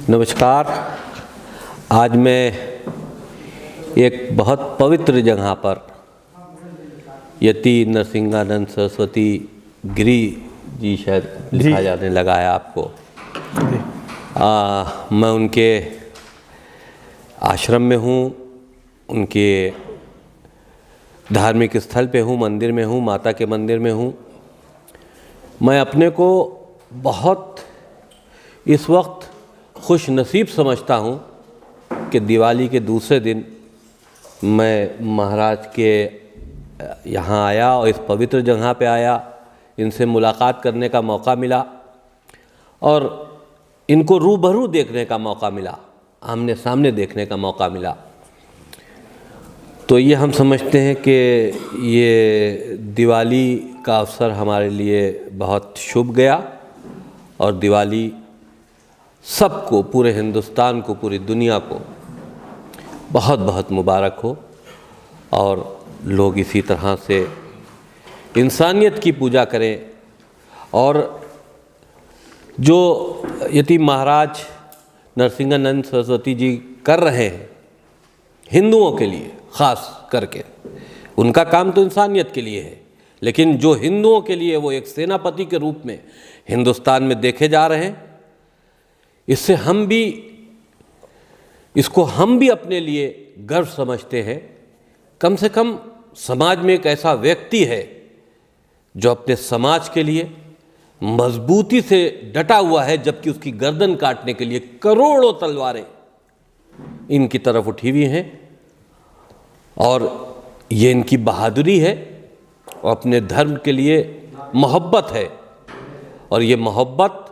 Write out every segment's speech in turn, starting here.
नमस्कार। आज मैं एक बहुत पवित्र जगह पर यति नरसिंहानंद सरस्वती गिरी जी शायद लिखा जाने लगा है आपको। मैं उनके आश्रम में हूँ, उनके धार्मिक स्थल पे हूँ, मंदिर में हूँ, माता के मंदिर में हूँ। मैं अपने को बहुत इस वक्त खुश नसीब समझता हूँ कि दिवाली के दूसरे दिन मैं महाराज के यहाँ आया और इस पवित्र जगह पे आया, इनसे मुलाकात करने का मौका मिला और इनको रूबरू देखने का मौका मिला, आमने सामने देखने का मौका मिला। तो ये हम समझते हैं कि ये दिवाली का अवसर हमारे लिए बहुत शुभ गया और दिवाली सबको, पूरे हिंदुस्तान को, पूरी दुनिया को बहुत बहुत मुबारक हो और लोग इसी तरह से इंसानियत की पूजा करें। और जो यति महाराज नरसिंहानंद सरस्वती जी कर रहे हैं हिंदुओं के लिए, ख़ास करके उनका काम तो इंसानियत के लिए है, लेकिन जो हिंदुओं के लिए वो एक सेनापति के रूप में हिंदुस्तान में देखे जा रहे हैं, इससे हम भी अपने लिए गर्व समझते हैं। कम से कम समाज में एक ऐसा व्यक्ति है जो अपने समाज के लिए मजबूती से डटा हुआ है, जबकि उसकी गर्दन काटने के लिए करोड़ों तलवारें इनकी तरफ उठी हुई हैं। और ये इनकी बहादुरी है और अपने धर्म के लिए मोहब्बत है। और ये मोहब्बत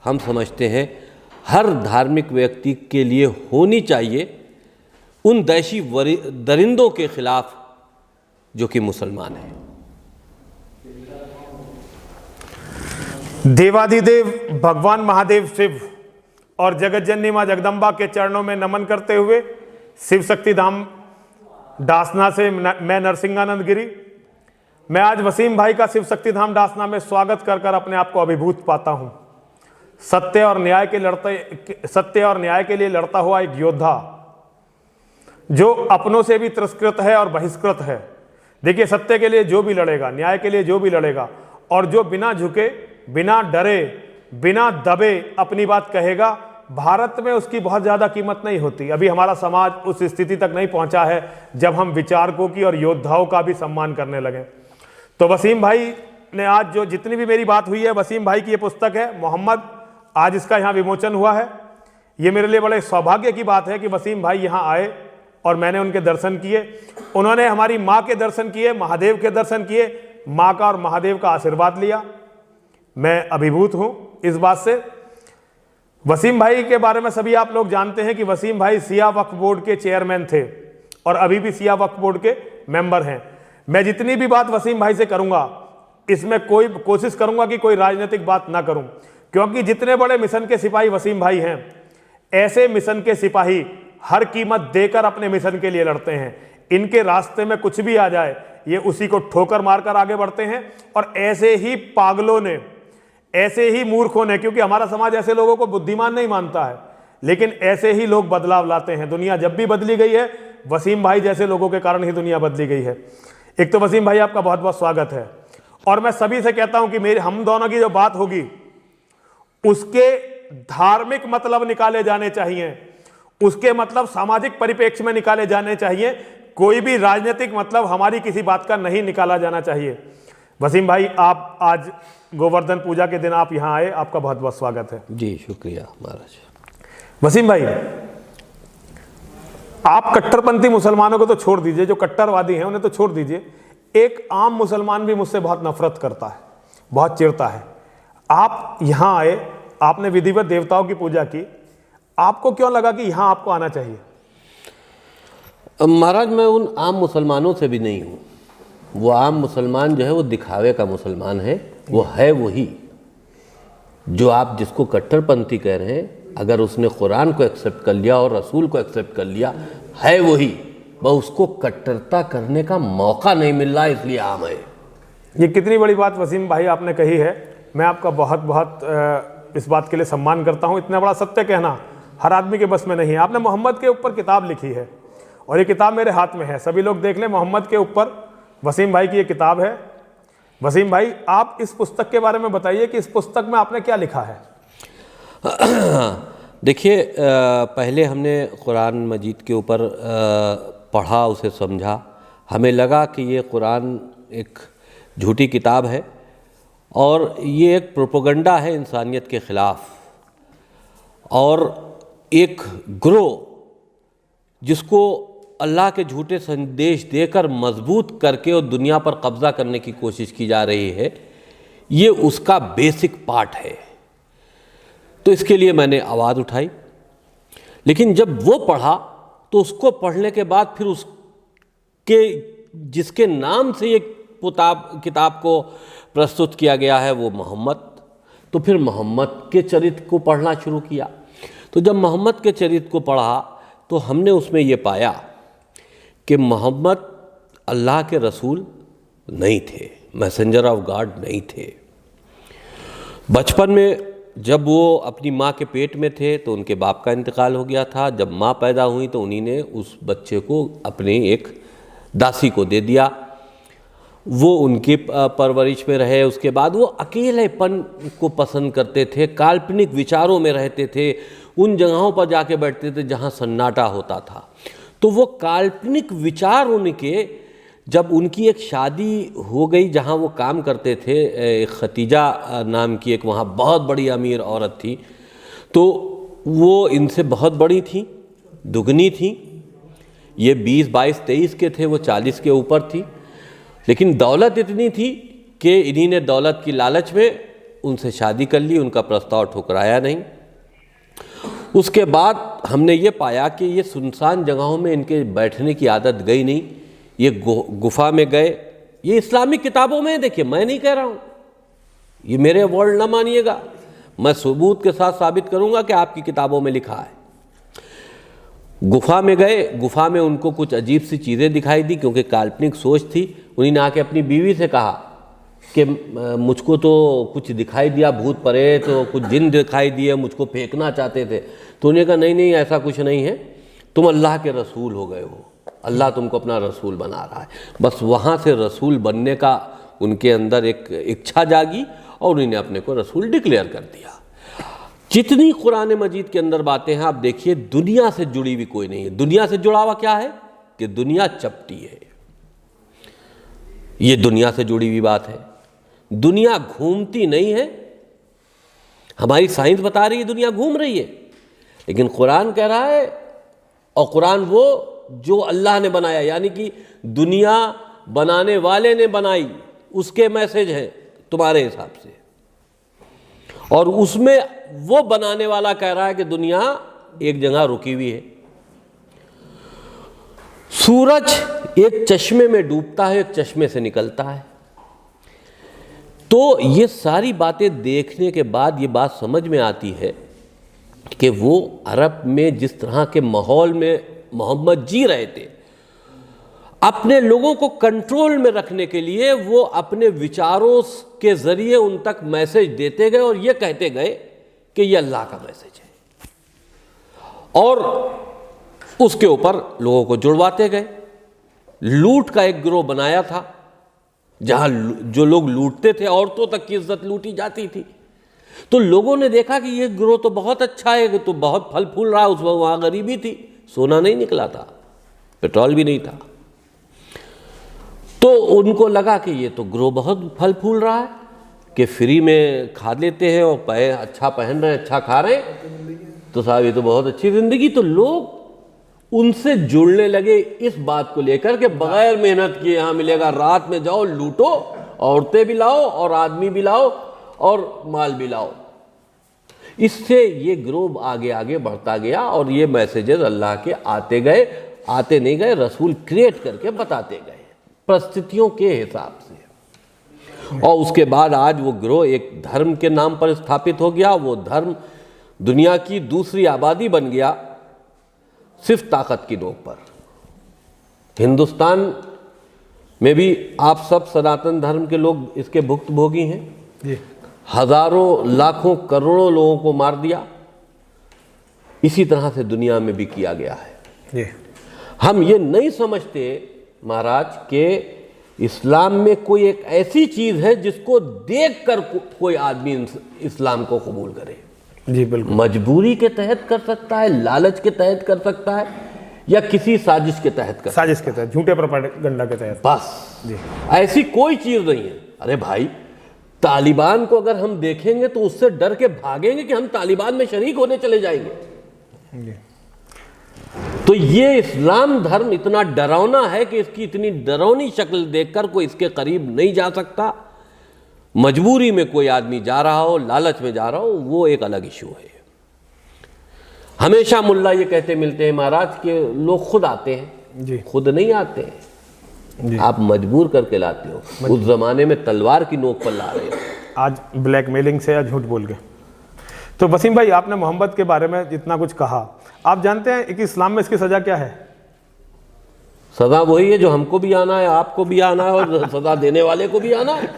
हम समझते हैं हर धार्मिक व्यक्ति के लिए होनी चाहिए उन दैशी दरिंदों के खिलाफ जो कि मुसलमान हैं। देवाधिदेव भगवान महादेव शिव और जगत जननी मां जगदम्बा के चरणों में नमन करते हुए शिव शक्ति धाम डासना से मैं नरसिंहानंद गिरी, मैं आज वसीम भाई का शिव शक्ति धाम डासना में स्वागत कर अपने आप को अभिभूत पाता हूं। सत्य और न्याय के लिए लड़ता हुआ एक योद्धा जो अपनों से भी तिरस्कृत है और बहिष्कृत है। देखिए, सत्य के लिए जो भी लड़ेगा, न्याय के लिए जो भी लड़ेगा और जो बिना झुके, बिना डरे, बिना दबे अपनी बात कहेगा, भारत में उसकी बहुत ज़्यादा कीमत नहीं होती। अभी हमारा समाज उस स्थिति तक नहीं पहुंचा है जब हम विचारकों की और योद्धाओं का भी सम्मान करने लगे। तो वसीम भाई ने आज जो जितनी भी मेरी बात हुई है, वसीम भाई की ये पुस्तक है मोहम्मद, आज इसका यहाँ विमोचन हुआ है। ये मेरे लिए बड़े सौभाग्य की बात है कि वसीम भाई यहाँ आए और मैंने उनके दर्शन किए। उन्होंने हमारी माँ के दर्शन किए, महादेव के दर्शन किए, माँ का और महादेव का आशीर्वाद लिया। मैं अभिभूत हूँ इस बात से। वसीम भाई के बारे में सभी आप लोग जानते हैं कि वसीम भाई सिया वक्फ बोर्ड के चेयरमैन थे और अभी भी सिया वक्फ बोर्ड के मेंबर हैं। मैं जितनी भी बात वसीम भाई से करूँगा, इसमें कोई कोशिश करूँगा कि कोई राजनीतिक बात ना करूँ, क्योंकि जितने बड़े मिशन के सिपाही वसीम भाई हैं, ऐसे मिशन के सिपाही हर कीमत देकर अपने मिशन के लिए लड़ते हैं। इनके रास्ते में कुछ भी आ जाए, ये उसी को ठोकर मारकर आगे बढ़ते हैं। और ऐसे ही पागलों ने, ऐसे ही मूर्खों ने, क्योंकि हमारा समाज ऐसे लोगों को बुद्धिमान नहीं मानता है, लेकिन ऐसे ही लोग बदलाव लाते हैं। दुनिया जब भी बदली गई है, वसीम भाई जैसे लोगों के कारण ही दुनिया बदली गई है। एक तो वसीम भाई आपका बहुत बहुत स्वागत है। और मैं सभी से कहता हूं कि हम दोनों की जो बात होगी उसके धार्मिक मतलब निकाले जाने चाहिए, उसके मतलब सामाजिक परिप्रेक्ष्य में निकाले जाने चाहिए। कोई भी राजनीतिक मतलब हमारी किसी बात का नहीं निकाला जाना चाहिए। वसीम भाई, आप आज गोवर्धन पूजा के दिन आप यहां आए, आपका बहुत बहुत स्वागत है। जी शुक्रिया महाराज। वसीम भाई, आप कट्टरपंथी मुसलमानों को तो छोड़ दीजिए, जो कट्टरवादी हैं उन्हें तो छोड़ दीजिए, एक आम मुसलमान भी मुझसे बहुत नफरत करता है, बहुत चिढ़ता है। आप यहां आए, आपने विधिवत देवताओं की पूजा की, आपको क्यों लगा कि यहां आपको आना चाहिए? महाराज, मैं उन आम मुसलमानों से भी नहीं हूँ। वो आम मुसलमान जो है वो दिखावे का मुसलमान है। वो है वही जो आप जिसको कट्टरपंथी कह रहे हैं, अगर उसने कुरान को एक्सेप्ट कर लिया और रसूल को एक्सेप्ट कर लिया, है वही। वह उसको कट्टरता करने का मौका नहीं मिल रहा, इसलिए आम है। ये कितनी बड़ी बात वसीम भाई आपने कही है। मैं आपका बहुत बहुत इस बात के लिए सम्मान करता हूँ। इतना बड़ा सत्य कहना हर आदमी के बस में नहीं है। आपने मोहम्मद के ऊपर किताब लिखी है और ये किताब मेरे हाथ में है, सभी लोग देख लें। मोहम्मद के ऊपर वसीम भाई की ये किताब है। वसीम भाई, आप इस पुस्तक के बारे में बताइए कि इस पुस्तक में आपने क्या लिखा है। देखिए, पहले हमने कुरान मजीद के ऊपर पढ़ा, उसे समझा। हमें लगा कि ये कुरान एक झूठी किताब है और ये एक प्रोपेगेंडा है इंसानियत के ख़िलाफ़, और एक ग्रोह जिसको अल्लाह के झूठे संदेश देकर मजबूत करके और दुनिया पर कब्ज़ा करने की कोशिश की जा रही है, ये उसका बेसिक पार्ट है। तो इसके लिए मैंने आवाज़ उठाई। लेकिन जब वो पढ़ा तो उसको पढ़ने के बाद फिर उसके जिसके नाम से ये किताब को प्रस्तुत किया गया है वो मोहम्मद, तो फिर मोहम्मद के चरित्र को पढ़ना शुरू किया। तो जब मोहम्मद के चरित्र को पढ़ा तो हमने उसमें ये पाया कि मोहम्मद अल्लाह के रसूल नहीं थे, मैसेंजर ऑफ गॉड नहीं थे। बचपन में जब वो अपनी माँ के पेट में थे तो उनके बाप का इंतकाल हो गया था। जब माँ पैदा हुई तो उन्हीं ने उस बच्चे को अपने एक दासी को दे दिया, वो उनकी परवरिश में रहे। उसके बाद वो अकेलेपन को पसंद करते थे, काल्पनिक विचारों में रहते थे, उन जगहों पर जाके बैठते थे जहाँ सन्नाटा होता था। तो वो काल्पनिक विचार उनके, जब उनकी एक शादी हो गई जहाँ वो काम करते थे, एक खतीजा नाम की एक वहाँ बहुत बड़ी अमीर औरत थी, तो वो इनसे बहुत बड़ी थी, दुगनी थी। ये 20, 22, 23 के थे, वो 40 के ऊपर थी। लेकिन दौलत इतनी थी कि इन्हीं ने दौलत की लालच में उनसे शादी कर ली, उनका प्रस्ताव ठुकराया नहीं। उसके बाद हमने ये पाया कि ये सुनसान जगहों में इनके बैठने की आदत गई नहीं। ये गुफा में गए। ये इस्लामिक किताबों में है, देखिए, मैं नहीं कह रहा हूँ, ये मेरे वर्ड ना मानिएगा, मैं सबूत के साथ साबित करूँगा कि आपकी किताबों में लिखा है। गुफा में गए, गुफा में उनको कुछ अजीब सी चीज़ें दिखाई दी, क्योंकि काल्पनिक सोच थी। उन्हीं ने आके अपनी बीवी से कहा कि मुझको तो कुछ दिखाई दिया, भूत प्रेत, तो कुछ जिन दिखाई दिए, मुझको फेंकना चाहते थे। तो उन्हें कहा नहीं नहीं, ऐसा कुछ नहीं है, तुम अल्लाह के रसूल हो गए हो, अल्लाह तुमको अपना रसूल बना रहा है। बस वहाँ से रसूल बनने का उनके अंदर एक इच्छा जागी और उन्होंने अपने को रसूल डिक्लेयर कर दिया। जितनी कुरान मजीद के अंदर बातें हैं आप देखिए, दुनिया से जुड़ी हुई कोई नहीं है। दुनिया से जुड़ा हुआ क्या है कि दुनिया चपटी है, ये दुनिया से जुड़ी हुई बात है। दुनिया घूमती नहीं है, हमारी साइंस बता रही है दुनिया घूम रही है, लेकिन कुरान कह रहा है, और कुरान वो जो अल्लाह ने बनाया, यानी कि दुनिया बनाने वाले ने बनाई, उसके मैसेज हैं तुम्हारे हिसाब से, और उसमें वो बनाने वाला कह रहा है कि दुनिया एक जगह रुकी हुई है। सूरज एक चश्मे में डूबता है, एक चश्मे से निकलता है। तो ये सारी बातें देखने के बाद ये बात समझ में आती है कि वो अरब में जिस तरह के माहौल में मोहम्मद जी रहे थे, अपने लोगों को कंट्रोल में रखने के लिए वो अपने विचारों के जरिए उन तक मैसेज देते गए और ये कहते गए कि ये अल्लाह का मैसेज है, और उसके ऊपर लोगों को जुड़वाते गए। लूट का एक गिरोह बनाया था, जहां जो लोग लूटते थे, औरतों तक की इज्जत लूटी जाती थी। तो लोगों ने देखा कि ये गिरोह तो बहुत अच्छा है, तो बहुत फल फूल रहा। उस वक्त वहां गरीबी थी, सोना नहीं निकला था, पेट्रोल भी नहीं था। तो उनको लगा कि ये तो गिरोह बहुत फल फूल रहा है, कि फ्री में खा लेते हैं और अच्छा पहन रहे हैं, अच्छा खा रहे हैं, तो साहब ये तो बहुत अच्छी जिंदगी। तो लोग उनसे जुड़ने लगे इस बात को लेकर कि बगैर मेहनत किए यहाँ मिलेगा, रात में जाओ लूटो, औरतें भी लाओ और आदमी भी लाओ और माल भी लाओ। इससे ये गिरोह आगे आगे बढ़ता गया और ये मैसेजेस अल्लाह के आते गए, आते नहीं गए, रसूल क्रिएट करके बताते गए परिस्थितियों के हिसाब से। और उसके बाद आज वो गिरोह एक धर्म के नाम पर स्थापित हो गया। वो धर्म दुनिया की दूसरी आबादी बन गया, सिर्फ ताकत की नोक पर। हिंदुस्तान में भी आप सब सनातन धर्म के लोग इसके भुक्तभोगी हैं। हजारों, लाखों, करोड़ों लोगों को मार दिया, इसी तरह से दुनिया में भी किया गया है। जी। हम ये नहीं समझते महाराज कि इस्लाम में कोई एक ऐसी चीज़ है जिसको देखकर कोई आदमी इस्लाम को कबूल करे। जी बिल्कुल। मजबूरी के तहत कर सकता है, लालच के तहत कर सकता है, या किसी साजिश के तहत कर, साजिश के तहत, झूठे प्रोपेगेंडा के तहत। बस जी। ऐसी कोई चीज़ नहीं है। अरे भाई, तालिबान को अगर हम देखेंगे तो उससे डर के भागेंगे कि हम तालिबान में शरीक होने चले जाएंगे। जी। तो ये इस्लाम धर्म इतना डरावना है कि इसकी इतनी डरावनी शक्ल देखकर कोई इसके करीब नहीं जा सकता। मजबूरी में कोई आदमी जा रहा हो, लालच में जा रहा हो, वो एक अलग इशू है। हमेशा मुल्ला ये कहते मिलते हैं महाराज के लोग खुद आते हैं। जी। खुद नहीं आते हैं, जी। आप मजबूर करके लाते हो। उस जमाने में तलवार की नोक पर ला रहे हो, आज ब्लैकमेलिंग से या झूठ बोल के। तो वसीम भाई, आपने मोहम्मद के बारे में जितना कुछ कहा, आप जानते हैं कि इस्लाम में इसकी सजा क्या है? सजा वही है जो हमको भी आना है, आपको भी आना है, और सजा देने वाले को भी आना है।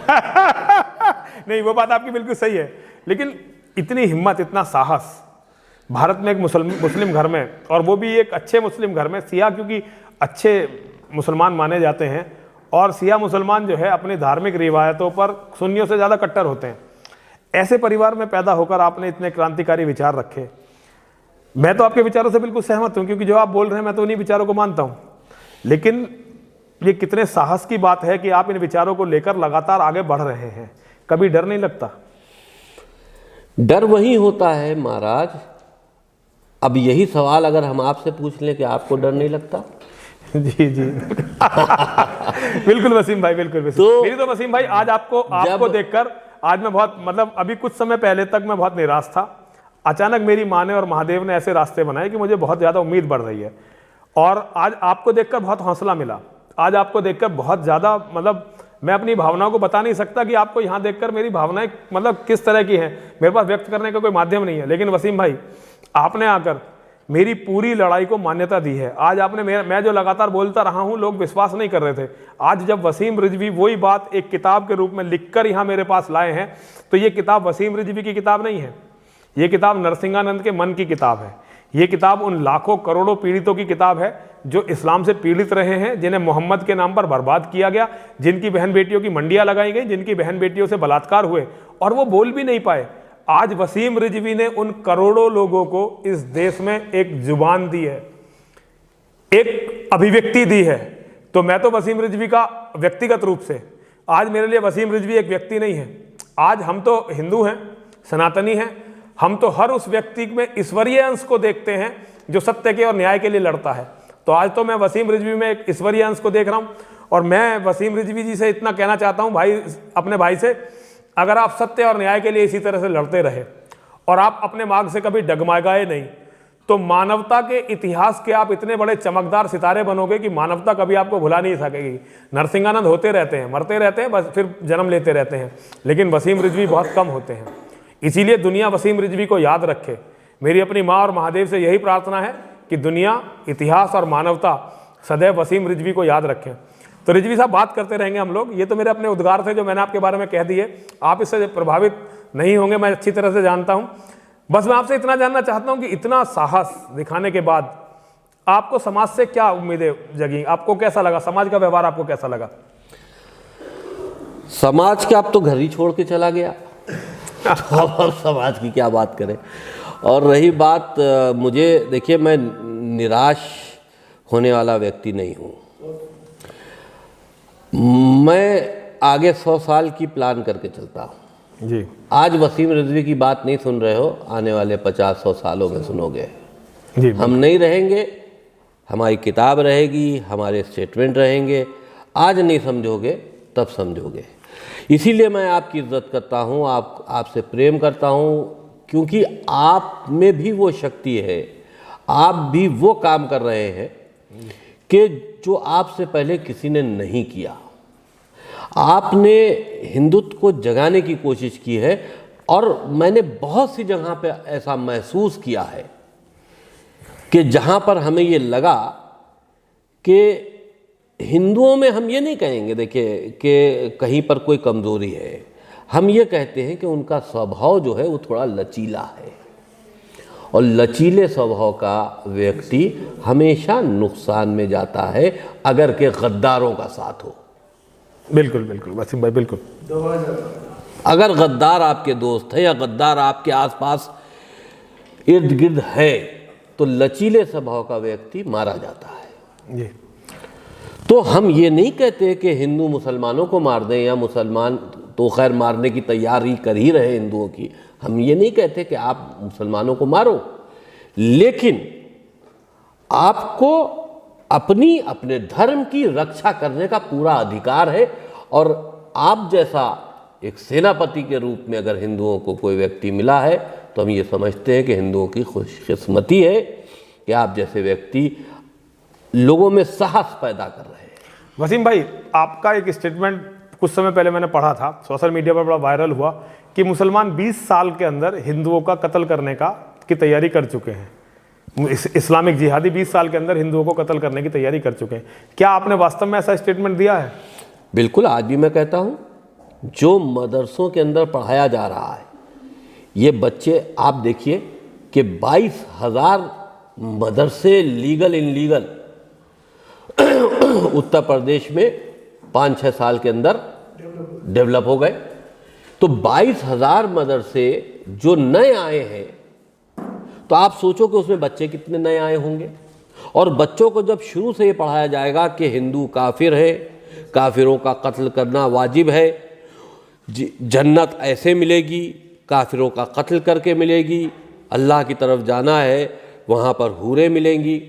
नहीं, वो बात आपकी बिल्कुल सही है, लेकिन इतनी हिम्मत, इतना साहस भारत में एक मुस्लिम घर में, और वो भी एक अच्छे मुस्लिम घर में, सिया क्योंकि अच्छे मुसलमान माने जाते हैं, और सिया मुसलमान जो है अपनी धार्मिक रिवायतों पर सुन्नियों से ज़्यादा कट्टर होते हैं। ऐसे परिवार में पैदा होकर आपने इतने क्रांतिकारी विचार रखे। मैं तो आपके विचारों से बिल्कुल सहमत हूँ, क्योंकि जो आप बोल रहे हैं मैं तो उन्हीं विचारों को मानता हूँ। लेकिन ये कितने साहस की बात है कि आप इन विचारों को लेकर लगातार आगे बढ़ रहे हैं। कभी डर नहीं लगता? डर वही होता है महाराज। अब यही सवाल अगर हम आपसे पूछ लें कि आपको डर नहीं लगता? जी जी। बिल्कुल वसीम भाई, बिल्कुल। मेरी तो वसीम भाई आज आपको देखकर आज मैं बहुत, मतलब अभी कुछ समय पहले तक मैं बहुत निराश था। अचानक मेरी माँ ने और महादेव ने ऐसे रास्ते बनाए कि मुझे बहुत ज़्यादा उम्मीद बढ़ रही है, और आज आपको देखकर बहुत हौसला मिला। आज आपको देखकर बहुत ज़्यादा, मतलब मैं अपनी भावनाओं को बता नहीं सकता कि आपको यहाँ देखकर मेरी भावनाएं मतलब किस तरह की हैं। मेरे पास व्यक्त करने का कोई माध्यम नहीं है, लेकिन वसीम भाई आपने आकर मेरी पूरी लड़ाई को मान्यता दी है। आज आपने मैं जो लगातार बोलता रहा हूँ, लोग विश्वास नहीं कर रहे थे। आज जब वसीम रिजवी वही बात एक किताब के रूप में लिखकर यहाँ मेरे पास लाए हैं, तो ये किताब वसीम रिजवी की किताब नहीं है, ये किताब नरसिंहानंद के मन की किताब है। ये किताब उन लाखों करोड़ों पीड़ितों की किताब है जो इस्लाम से पीड़ित रहे हैं, जिन्हें मोहम्मद के नाम पर बर्बाद किया गया, जिनकी बहन बेटियों की मंडियां लगाई गई, जिनकी बहन बेटियों से बलात्कार हुए और वो बोल भी नहीं पाए। आज वसीम रिजवी ने उन करोड़ों लोगों को इस देश में एक जुबान दी है, एक अभिव्यक्ति दी है। तो मैं तो वसीम रिजवी का व्यक्तिगत रूप से, आज मेरे लिए वसीम रिजवी एक व्यक्ति नहीं है। आज हम तो हिंदू हैं, सनातनी हैं, हम तो हर उस व्यक्ति में ईश्वरीय अंश को देखते हैं जो सत्य के और न्याय के लिए लड़ता है। तो आज तो मैं वसीम रिजवी में एक ईश्वरीय अंश को देख रहा हूं, और मैं वसीम रिजवी जी से इतना कहना चाहता हूं, भाई, अपने भाई से, अगर आप सत्य और न्याय के लिए इसी तरह से लड़ते रहे और आप अपने मार्ग से कभी डगमगाए नहीं, तो मानवता के इतिहास के आप इतने बड़े चमकदार सितारे बनोगे कि मानवता कभी आपको भुला नहीं सकेगी। नरसिंहानंद होते रहते हैं, मरते रहते हैं, बस फिर जन्म लेते रहते हैं, लेकिन वसीम रिजवी बहुत कम होते हैं। इसीलिए दुनिया वसीम रिजवी को याद रखे। मेरी अपनी माँ और महादेव से यही प्रार्थना है कि दुनिया, इतिहास और मानवता सदैव वसीम रिजवी को याद रखें। तो रिजवी साहब, बात करते रहेंगे हम लोग। ये तो मेरे अपने उद्गार थे जो मैंने आपके बारे में कह दिए, आप इससे प्रभावित नहीं होंगे, मैं अच्छी तरह से जानता हूँ। बस मैं आपसे इतना जानना चाहता हूँ कि इतना साहस दिखाने के बाद आपको समाज से क्या उम्मीदें जगी? आपको कैसा लगा? समाज का व्यवहार आपको कैसा लगा? समाज का अब तो घर ही छोड़ के चला गया और समाज की क्या बात करें। और रही बात मुझे, देखिए, मैं निराश होने वाला व्यक्ति नहीं हूँ। मैं आगे 100 साल की प्लान करके चलता हूँ जी। आज वसीम रिजवी की बात नहीं सुन रहे हो, आने वाले 50-100 सालों में सुनोगे जी। हम नहीं रहेंगे, हमारी किताब रहेगी, हमारे स्टेटमेंट रहेंगे। आज नहीं समझोगे तब समझोगे। इसीलिए मैं आपकी इज्जत करता हूँ, आपसे प्रेम करता हूँ, क्योंकि आप में भी वो शक्ति है, आप भी वो काम कर रहे हैं कि जो आपसे पहले किसी ने नहीं किया। आपने हिंदुत्व को जगाने की कोशिश की है, और मैंने बहुत सी जगह पे ऐसा महसूस किया है कि जहाँ पर हमें ये लगा कि हिंदुओं में, हम ये नहीं कहेंगे देखिए कि कहीं पर कोई कमज़ोरी है, हम ये कहते हैं कि उनका स्वभाव जो है वो थोड़ा लचीला है, और लचीले स्वभाव का व्यक्ति हमेशा नुकसान में जाता है अगर के गद्दारों का साथ हो। बिल्कुल बिल्कुल वसीम भाई, बिल्कुल। अगर गद्दार आपके दोस्त है या गद्दार आपके आसपास इर्द गिर्द है तो लचीले स्वभाव का व्यक्ति मारा जाता है। जी। तो हम ये नहीं कहते कि हिंदू मुसलमानों को मार दें, या मुसलमान तो खैर मारने की तैयारी कर ही रहे हिंदुओं की, हम ये नहीं कहते कि आप मुसलमानों को मारो, लेकिन आपको अपने धर्म की रक्षा करने का पूरा अधिकार है। और आप जैसा एक सेनापति के रूप में अगर हिंदुओं को कोई व्यक्ति मिला है तो हम ये समझते हैं कि हिंदुओं की खुशकिस्मती है कि आप जैसे व्यक्ति लोगों में साहस पैदा कर रहे हैं। वसीम भाई, आपका एक स्टेटमेंट कुछ समय पहले मैंने पढ़ा था, सोशल मीडिया पर बड़ा वायरल हुआ कि मुसलमान 20 साल के अंदर हिंदुओं का कत्ल करने की तैयारी कर चुके हैं। इस्लामिक जिहादी 20 साल के अंदर हिंदुओं को कत्ल करने की तैयारी कर चुके हैं। क्या आपने वास्तव में ऐसा स्टेटमेंट दिया है? बिल्कुल, आज भी मैं कहता हूँ, जो मदरसों के अंदर पढ़ाया जा रहा है, ये बच्चे आप देखिए कि 22,000 मदरसे लीगल इनलीगल उत्तर प्रदेश में 5-6 साल के अंदर डेवलप हो गए। तो 22,000 मदरसे जो नए आए हैं, तो आप सोचो कि उसमें बच्चे कितने नए आए होंगे। और बच्चों को जब शुरू से ये पढ़ाया जाएगा कि हिंदू काफिर है, काफिरों का कत्ल करना वाजिब है, जन्नत ऐसे मिलेगी, काफिरों का कत्ल करके मिलेगी, अल्लाह की तरफ जाना है वहाँ पर हूरें मिलेंगी।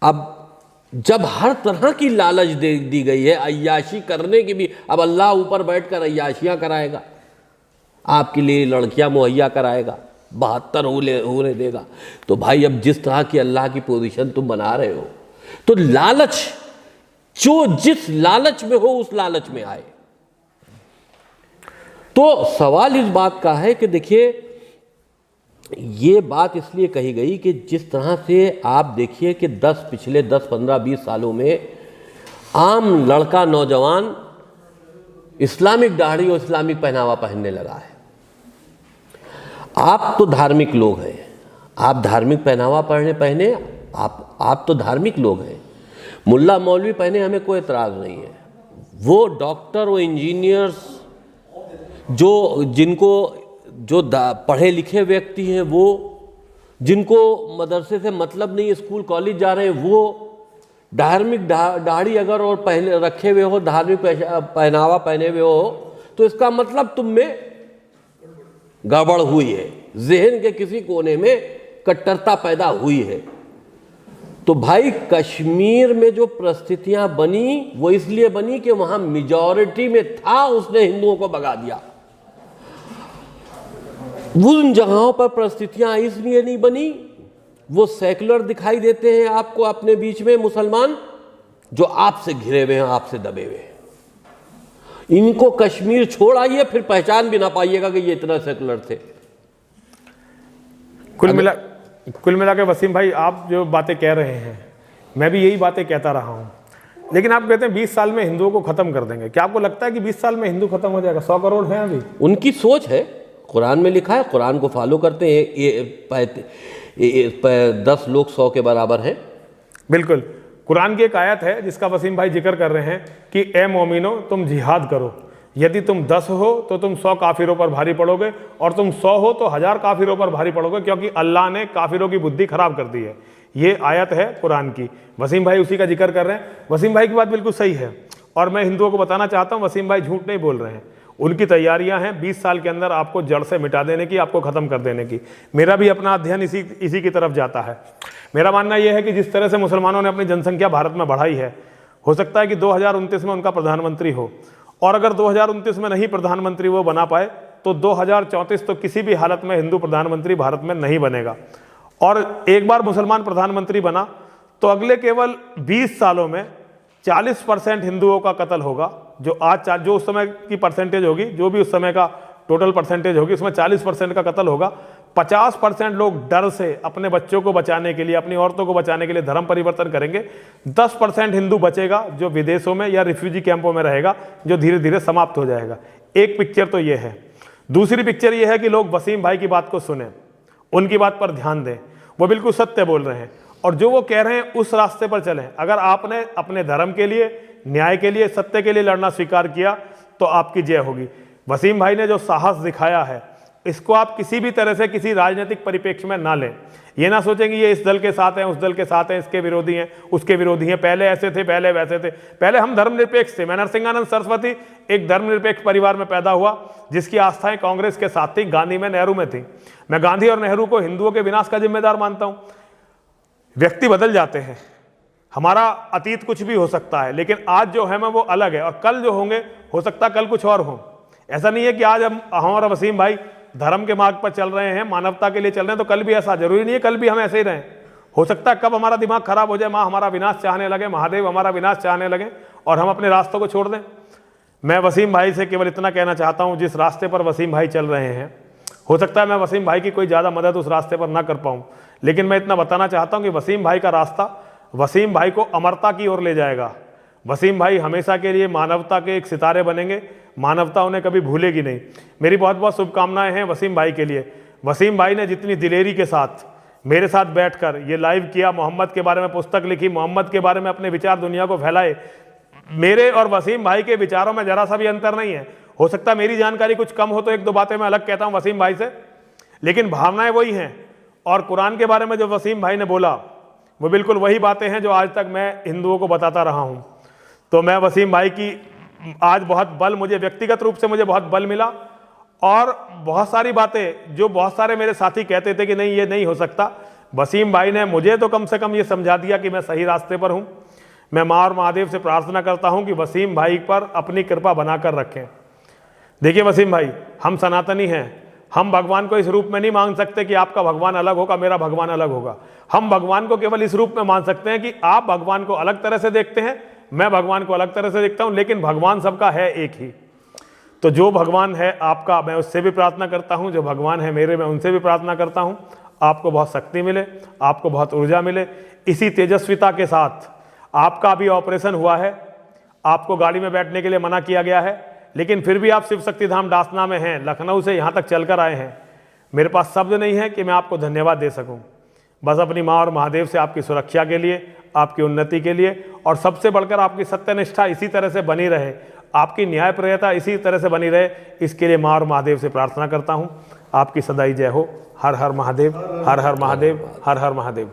अब जब हर तरह की लालच दे दी गई है, अय्याशी करने की भी, अब अल्लाह ऊपर बैठकर अय्याशियाँ कराएगा, आपके लिए लड़कियाँ मुहैया कराएगा, 72 हूरें देगा। तो भाई अब जिस तरह की अल्लाह की पोजीशन तुम बना रहे हो, तो लालच, जो जिस लालच में हो उस लालच में आए। तो सवाल इस बात का है कि देखिए, ये बात इसलिए कही गई कि जिस तरह से आप देखिए कि पिछले 10, 15, 20 सालों में आम लड़का नौजवान इस्लामिक दाढ़ी और इस्लामिक पहनावा पहनने लगा है। आप तो धार्मिक लोग हैं, आप धार्मिक पहनावा पहने आप तो धार्मिक लोग हैं। मुल्ला मौलवी पहने हमें कोई एतराज़ नहीं है। वो डॉक्टर, वो इंजीनियर्स, जो पढ़े लिखे व्यक्ति हैं, वो जिनको मदरसे से मतलब नहीं, स्कूल कॉलेज जा रहे हैं, वो धार्मिक दाढ़ी अगर और पहले रखे हुए हो, धार्मिक पहनावा पहने हुए हो, तो इसका मतलब तुम में गड़बड़ हुई है, ज़हन के किसी कोने में कट्टरता पैदा हुई है। तो भाई कश्मीर में जो परिस्थितियां बनी वो इसलिए बनी कि वहां मेजॉरिटी में था, उसने हिंदुओं को भगा दिया। उन जगहों पर परिस्थितियां इसलिए नहीं बनी, वो सेकुलर दिखाई देते हैं आपको अपने बीच में मुसलमान, जो आपसे घिरे हुए हैं, आपसे दबे हुए हैं। इनको कश्मीर छोड़ आइए, फिर पहचान भी ना पाइएगा कि ये इतना सेकुलर थे। कुल मिला के वसीम भाई, आप जो बातें कह रहे हैं, मैं भी यही बातें कहता रहा हूं। लेकिन आप कहते हैं 20 साल में हिंदुओं को खत्म कर देंगे। क्या आपको लगता है कि 20 साल में हिंदू खत्म हो जाएगा? 100 करोड़ हैं अभी। उनकी सोच है, कुरान में लिखा है, कुरान को फॉलो करते हैं। ये 10 लोग 100 के बराबर है। बिल्कुल, कुरान की एक आयत है जिसका वसीम भाई जिक्र कर रहे हैं कि ए मोमिनो, तुम जिहाद करो, यदि तुम 10 हो तो तुम 100 काफिरों पर भारी पड़ोगे, और तुम 100 हो तो 1000 काफिरों पर भारी पड़ोगे, क्योंकि अल्लाह ने काफिरों की बुद्धि खराब कर दी है। ये आयत है कुरान की। वसीम भाई उसी का जिक्र कर रहे हैं। वसीम भाई की बात बिल्कुल सही है, और मैं हिंदुओं को बताना चाहता हूँ, वसीम भाई झूठ नहीं बोल रहे हैं। उनकी तैयारियां हैं 20 साल के अंदर आपको जड़ से मिटा देने की, आपको खत्म कर देने की। मेरा भी अपना अध्ययन इसी की तरफ जाता है। मेरा मानना यह है कि जिस तरह से मुसलमानों ने अपनी जनसंख्या भारत में बढ़ाई है, हो सकता है कि 2029 में उनका प्रधानमंत्री हो, और अगर 2029 में नहीं प्रधानमंत्री वो बना पाए तो 2034 तो किसी भी हालत में हिंदू प्रधानमंत्री भारत में नहीं बनेगा। और एक बार मुसलमान प्रधानमंत्री बना तो अगले केवल 20 सालों में 40% हिंदुओं का कत्ल होगा। जो उस समय की परसेंटेज होगी, जो भी उस समय का टोटल परसेंटेज होगी, उसमें 40% का कत्ल होगा। 50% लोग डर से अपने बच्चों को बचाने के लिए, अपनी औरतों को बचाने के लिए धर्म परिवर्तन करेंगे। 10% हिंदू बचेगा जो विदेशों में या रिफ्यूजी कैंपों में रहेगा, जो धीरे धीरे समाप्त हो जाएगा। एक पिक्चर तो ये है। दूसरी पिक्चर ये है कि लोग वसीम भाई की बात को सुने उनकी बात पर ध्यान दें, वो बिल्कुल सत्य बोल रहे हैं और जो वो कह रहे हैं उस रास्ते पर चलें। अगर आपने अपने धर्म के लिए, न्याय के लिए, सत्य के लिए लड़ना स्वीकार किया तो आपकी जय होगी। वसीम भाई ने जो साहस दिखाया है, इसको आप किसी भी तरह से किसी राजनीतिक परिप्रेक्ष्य में ना लें। ये ना सोचें कि ये इस दल के साथ हैं, उस दल के साथ हैं, इसके विरोधी हैं, उसके विरोधी हैं, पहले ऐसे थे, पहले वैसे थे। पहले हम धर्मनिरपेक्ष थे। मैं नरसिंहानंद सरस्वती एक धर्मनिरपेक्ष परिवार में पैदा हुआ जिसकी आस्थाएं कांग्रेस के साथ थी, गांधी में, नेहरू में थी। मैं गांधी और नेहरू को हिंदुओं के विनाश का जिम्मेदार मानता हूं। व्यक्ति बदल जाते हैं, हमारा अतीत कुछ भी हो सकता है, लेकिन आज जो है मैं वो अलग है और कल जो होंगे हो सकता है कल कुछ और हो। ऐसा नहीं है कि आज हम और वसीम भाई धर्म के मार्ग पर चल रहे हैं, मानवता के लिए चल रहे हैं, तो कल भी ऐसा जरूरी नहीं है कल भी हम ऐसे ही रहें। हो सकता है कब हमारा दिमाग खराब हो जाए, माँ हमारा विनाश चाहने लगे, महादेव हमारा विनाश चाहने लगे और हम अपने रास्तों को छोड़ दें। मैं वसीम भाई से केवल इतना कहना चाहता हूँ, जिस रास्ते पर वसीम भाई चल रहे हैं, हो सकता है मैं वसीम भाई की कोई ज़्यादा मदद उस रास्ते पर ना कर पाऊँ, लेकिन मैं इतना बताना चाहता हूँ कि वसीम भाई का रास्ता वसीम भाई को अमरता की ओर ले जाएगा। वसीम भाई हमेशा के लिए मानवता के एक सितारे बनेंगे, मानवता उन्हें कभी भूलेगी नहीं। मेरी बहुत बहुत शुभकामनाएं हैं वसीम भाई के लिए। वसीम भाई ने जितनी दिलेरी के साथ मेरे साथ बैठकर ये लाइव किया, मोहम्मद के बारे में पुस्तक लिखी, मोहम्मद के बारे में अपने विचार दुनिया को फैलाए, मेरे और वसीम भाई के विचारों में जरा सा भी अंतर नहीं है। हो सकता है मेरी जानकारी कुछ कम हो तो एक दो बातें मैं अलग कहता हूँ वसीम भाई से, लेकिन भावनाएं वही हैं। और कुरान के बारे में जो वसीम भाई ने बोला वो बिल्कुल वही बातें हैं जो आज तक मैं हिंदुओं को बताता रहा हूँ। तो मैं वसीम भाई की आज बहुत बल, मुझे व्यक्तिगत रूप से मुझे बहुत बल मिला और बहुत सारी बातें जो बहुत सारे मेरे साथी कहते थे कि नहीं ये नहीं हो सकता, वसीम भाई ने मुझे तो कम से कम ये समझा दिया कि मैं सही रास्ते पर हूँ। मैं माँ और महादेव से प्रार्थना करता हूँ कि वसीम भाई पर अपनी कृपा बनाकर रखें। देखिए वसीम भाई, हम सनातनी हैं, हम भगवान को इस रूप में नहीं मान सकते कि आपका भगवान अलग होगा, मेरा भगवान अलग होगा। हम भगवान को केवल इस रूप में मान सकते हैं कि आप भगवान को अलग तरह से देखते हैं, मैं भगवान को अलग तरह से देखता हूं, लेकिन भगवान सबका है एक ही। तो जो भगवान है आपका, मैं उससे भी प्रार्थना करता हूं, जो भगवान है मेरे, मैं उनसे भी प्रार्थना करता हूं। आपको बहुत शक्ति मिले, आपको बहुत ऊर्जा मिले। इसी तेजस्विता के साथ आपका अभी ऑपरेशन हुआ है, आपको गाड़ी में बैठने के लिए मना किया गया है, लेकिन फिर भी आप शिव शक्ति धाम डासना में हैं, लखनऊ से यहाँ तक चलकर आए हैं। मेरे पास शब्द नहीं है कि मैं आपको धन्यवाद दे सकूं। बस अपनी माँ और महादेव से आपकी सुरक्षा के लिए, आपकी उन्नति के लिए और सबसे बढ़कर आपकी सत्यनिष्ठा इसी तरह से बनी रहे, आपकी न्यायप्रियता इसी तरह से बनी रहे, इसके लिए माँ और महादेव से प्रार्थना करता हूँ। आपकी सदाई जय हो। हर हर महादेव, हर हर महादेव, हर हर महादेव।